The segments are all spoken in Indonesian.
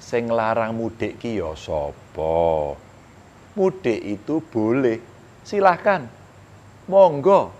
Sing larang mudik ki ya sapa? Mudik itu boleh, silahkan, monggo.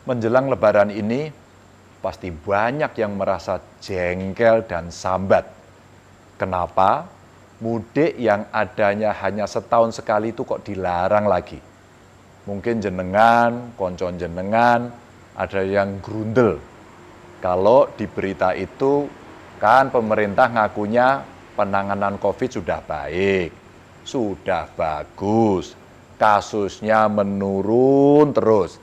Menjelang Lebaran ini, pasti banyak yang merasa jengkel dan sambat. Kenapa? Mudik yang adanya hanya setahun sekali itu kok dilarang lagi. Mungkin jenengan, koncon jenengan, ada yang grundel. Kalau di berita itu kan pemerintah ngakunya penanganan COVID sudah baik, sudah bagus, kasusnya menurun terus.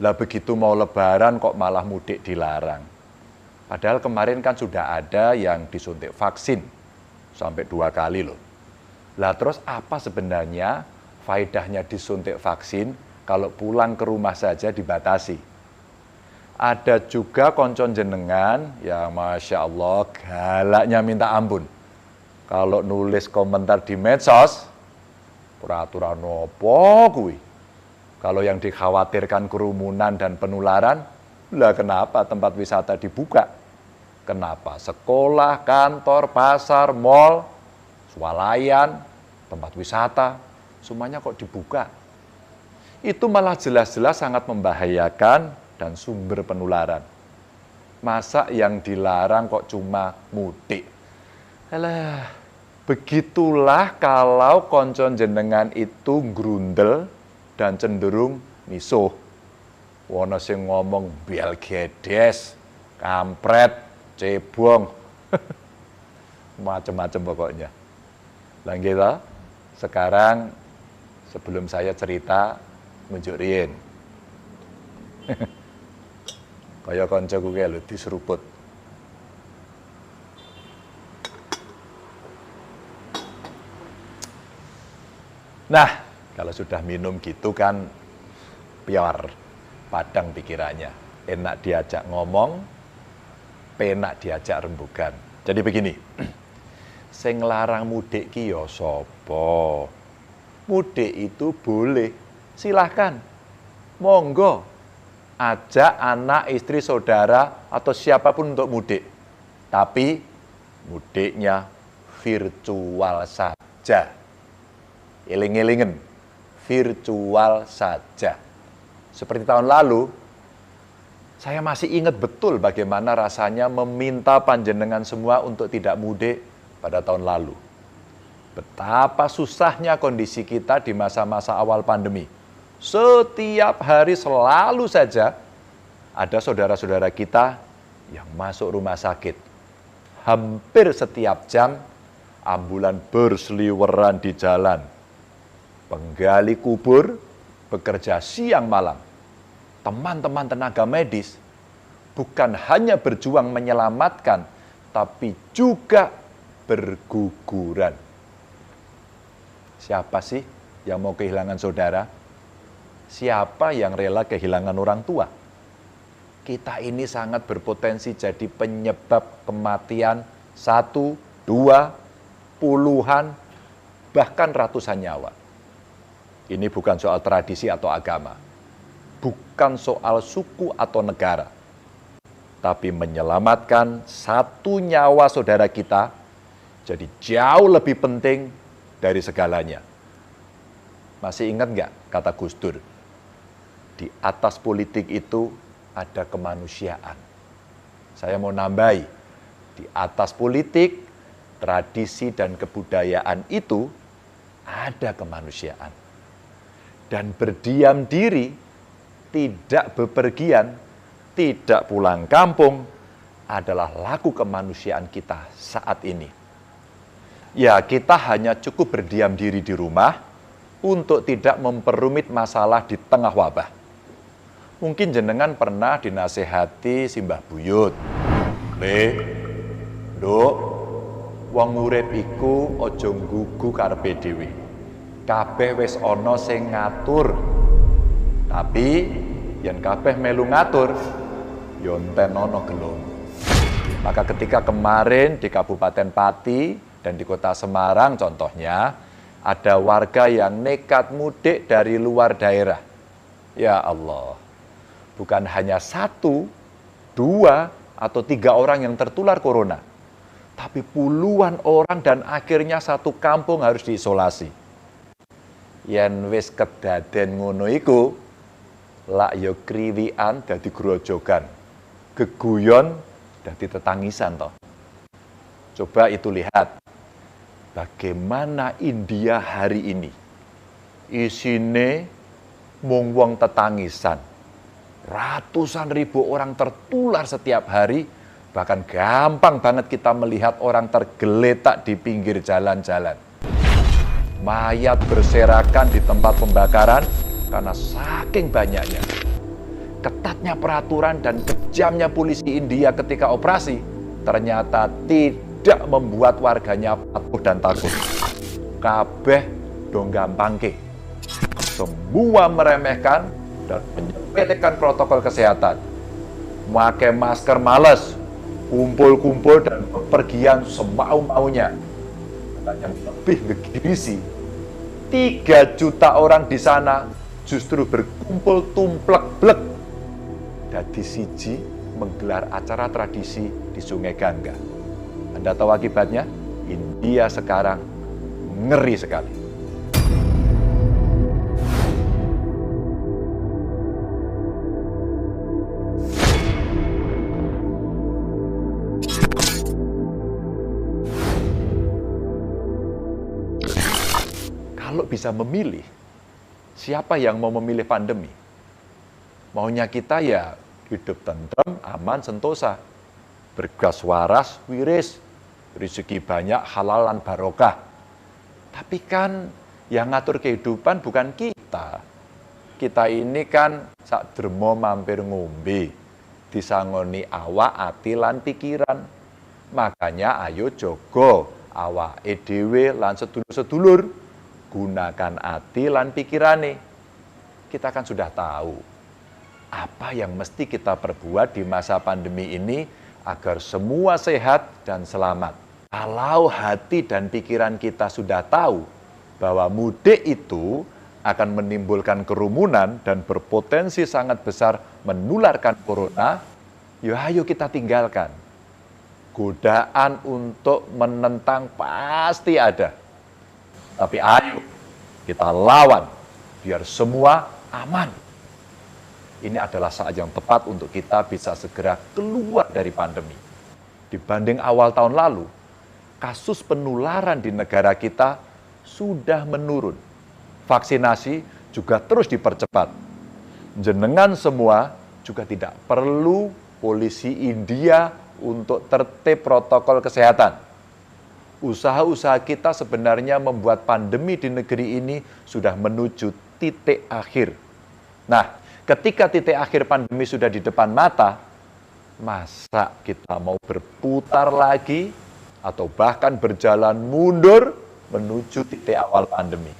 Lah begitu mau Lebaran kok malah mudik dilarang. Padahal kemarin kan sudah ada yang disuntik vaksin sampai 2 kali loh. Lah terus apa sebenarnya faedahnya disuntik vaksin kalau pulang ke rumah saja dibatasi? Ada juga koncon jenengan yang Masya Allah galaknya minta ampun. Kalau nulis komentar di medsos, peraturan apa kuwi? Kalau yang dikhawatirkan kerumunan dan penularan, lah kenapa tempat wisata dibuka? Kenapa sekolah, kantor, pasar, mal, swalayan, tempat wisata, semuanya kok dibuka? Itu malah jelas-jelas sangat membahayakan dan sumber penularan. Masa yang dilarang kok cuma mudik? Alah, begitulah kalau koncon jenengan itu grundel dan cenderung misuh. Wono sing ngomong bel gedes, kampret, cebong, macam-macam pokoknya. Lah kita sekarang sebelum saya cerita ngunjuk riyen. Kaya kancaku kae lho diseruput. Nah, kalau sudah minum gitu kan pior, padang pikirannya. Enak diajak ngomong, penak diajak rembugan. Jadi begini, sing larang mudik ki ya sapa? Mudik itu boleh, silahkan, monggo. Ajak anak, istri, saudara, atau siapapun untuk mudik. Tapi mudiknya virtual saja. Eling-elingen, virtual saja. Seperti tahun lalu, saya masih ingat betul bagaimana rasanya meminta panjenengan semua untuk tidak mudik pada tahun lalu. Betapa susahnya kondisi kita di masa-masa awal pandemi. Setiap hari selalu saja ada saudara-saudara kita yang masuk rumah sakit. Hampir setiap jam ambulan berseliweran di jalan. Penggali kubur bekerja siang malam. Teman-teman tenaga medis bukan hanya berjuang menyelamatkan, tapi juga berguguran. Siapa sih yang mau kehilangan saudara? Siapa yang rela kehilangan orang tua? Kita ini sangat berpotensi jadi penyebab kematian 1, 2, puluhan, bahkan ratusan nyawa. Ini bukan soal tradisi atau agama, bukan soal suku atau negara, tapi menyelamatkan 1 nyawa saudara kita jadi jauh lebih penting dari segalanya. Masih ingat nggak kata Gus Dur? Di atas politik itu ada kemanusiaan. Saya mau nambahi, di atas politik, tradisi dan kebudayaan itu ada kemanusiaan. Dan berdiam diri, tidak bepergian, tidak pulang kampung, adalah laku kemanusiaan kita saat ini. Ya, kita hanya cukup berdiam diri di rumah untuk tidak memperumit masalah di tengah wabah. Mungkin jenengan pernah dinasehati simbah buyut. Nduk, wong urip iku aja nggugu karepe dhewe. Kabeh wis ana sing ngatur. Tapi yen kabeh melu ngatur, ya enten ana gelem. Maka ketika kemarin di Kabupaten Pati dan di Kota Semarang contohnya, ada warga yang nekat mudik dari luar daerah. Ya Allah, bukan hanya 1, 2, atau 3 orang yang tertular corona, tapi puluhan orang dan akhirnya satu kampung harus diisolasi. Yen wis kedaden ngono iku, lak yo kriwikan dadi grojogan, geguyon dadi tetangisan toh. Coba itu lihat, bagaimana India hari ini. Isine mung wong tetangisan. Ratusan ribu orang tertular setiap hari, bahkan gampang banget kita melihat orang tergeletak di pinggir jalan-jalan. Mayat berserakan di tempat pembakaran karena saking banyaknya. Ketatnya peraturan dan kejamnya polisi India ketika operasi ternyata tidak membuat warganya patuh dan takut. Kabeh dong gampangke. Semua meremehkan dan menyepelekan protokol kesehatan. Pakai masker males, kumpul-kumpul dan bepergian semau-maunya. Dan yang lebih ngegirisi, 3 juta orang di sana justru berkumpul tumplek-blek dadi siji menggelar acara tradisi di Sungai Gangga. Anda tahu akibatnya? India sekarang ngeri sekali. Kalau bisa memilih, siapa yang mau memilih pandemi? Maunya kita ya hidup tentrem, aman, sentosa. Bergas waras, wiris, rezeki banyak, halal dan barokah. Tapi kan yang ngatur kehidupan bukan kita. Kita ini kan sak dermo mampir ngombe, disangoni awak, ati lan pikiran. Makanya ayo jogo awake dhewe lan sedulur-sedulur. Gunakan hati lan pikirane. Kita kan sudah tahu apa yang mesti kita perbuat di masa pandemi ini agar semua sehat dan selamat. Kalau hati dan pikiran kita sudah tahu bahwa mudik itu akan menimbulkan kerumunan dan berpotensi sangat besar menularkan corona, ya ayo kita tinggalkan. Godaan untuk menentang pasti ada. Tapi ayo kita lawan biar semua aman. Ini adalah saat yang tepat untuk kita bisa segera keluar dari pandemi. Dibanding awal tahun lalu, kasus penularan di negara kita sudah menurun. Vaksinasi juga terus dipercepat. Jenengan semua juga tidak perlu polisi India untuk tertib protokol kesehatan. Usaha-usaha kita sebenarnya membuat pandemi di negeri ini sudah menuju titik akhir. Nah, ketika titik akhir pandemi sudah di depan mata, masa kita mau berputar lagi atau bahkan berjalan mundur menuju titik awal pandemi?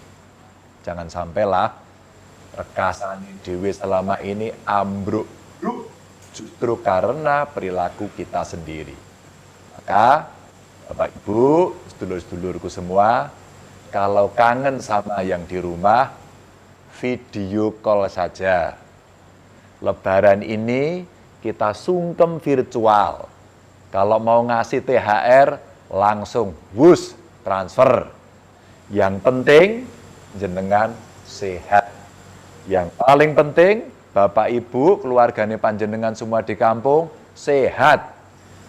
Jangan sampailah rekasane dhewe selama ini ambruk justru karena perilaku kita sendiri. Maka Bapak Ibu, sedulur-sedulurku semua, kalau kangen sama yang di rumah, video call saja. Lebaran ini kita sungkem virtual. Kalau mau ngasih THR, langsung wus, transfer. Yang penting, jenengan sehat. Yang paling penting, Bapak Ibu, keluarganya panjenengan semua di kampung, sehat.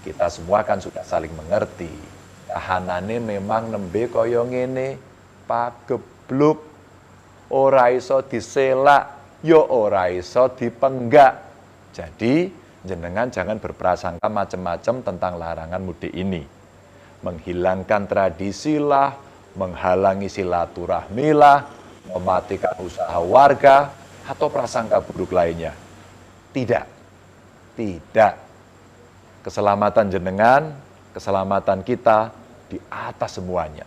Kita semua kan sudah saling mengerti. Kahanane memang nembe kaya ngene, pagebluk, ora iso diselak, yo ora iso dipenggak. Jadi, jenengan jangan berprasangka macam-macam tentang larangan mudik ini. Menghilangkan tradisi lah, menghalangi silaturahmi lah, mematikan usaha warga, atau prasangka buruk lainnya. Tidak. Keselamatan jenengan, keselamatan kita di atas semuanya.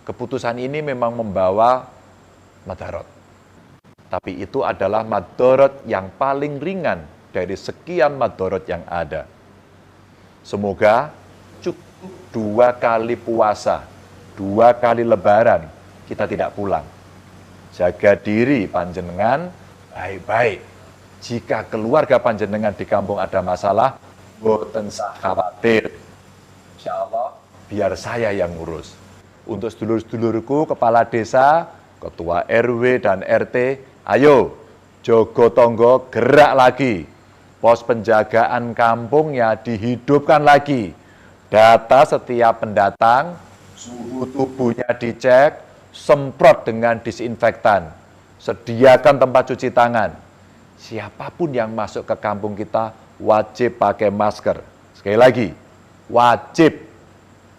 Keputusan ini memang membawa madarat. Tapi itu adalah madarat yang paling ringan dari sekian madarat yang ada. Semoga cukup 2 kali puasa, 2 kali lebaran, kita tidak pulang. Jaga diri panjenengan, baik-baik. Jika keluarga panjenengan di kampung ada masalah, boten usah khawatir. Insya Allah, biar saya yang ngurus. Untuk sedulur-sedulurku, kepala desa, ketua RW dan RT, ayo, jogo tonggo gerak lagi. Pos penjagaan kampungnya dihidupkan lagi. Data setiap pendatang, suhu tubuhnya dicek, semprot dengan disinfektan. Sediakan tempat cuci tangan. Siapapun yang masuk ke kampung kita wajib pakai masker. Sekali lagi, wajib.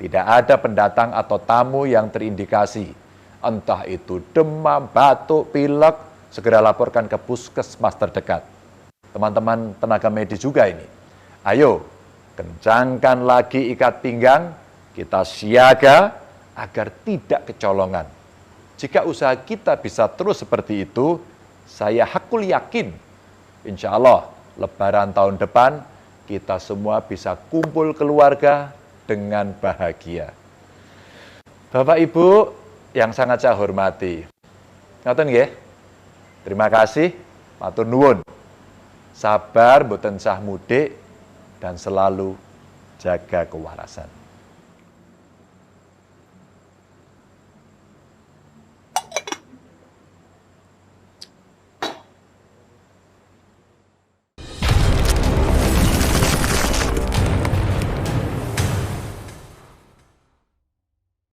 Tidak ada pendatang atau tamu yang terindikasi. Entah itu demam, batuk, pilek, segera laporkan ke puskesmas terdekat. Teman-teman tenaga medis juga ini. Ayo, kencangkan lagi ikat pinggang, kita siaga agar tidak kecolongan. Jika usaha kita bisa terus seperti itu, saya hakul yakin, insya Allah, Lebaran tahun depan, kita semua bisa kumpul keluarga dengan bahagia. Bapak Ibu yang sangat saya hormati, ngoten nggih? Terima kasih, matur nuwun. Sabar, boten sah mudik, dan selalu jaga kewarasan.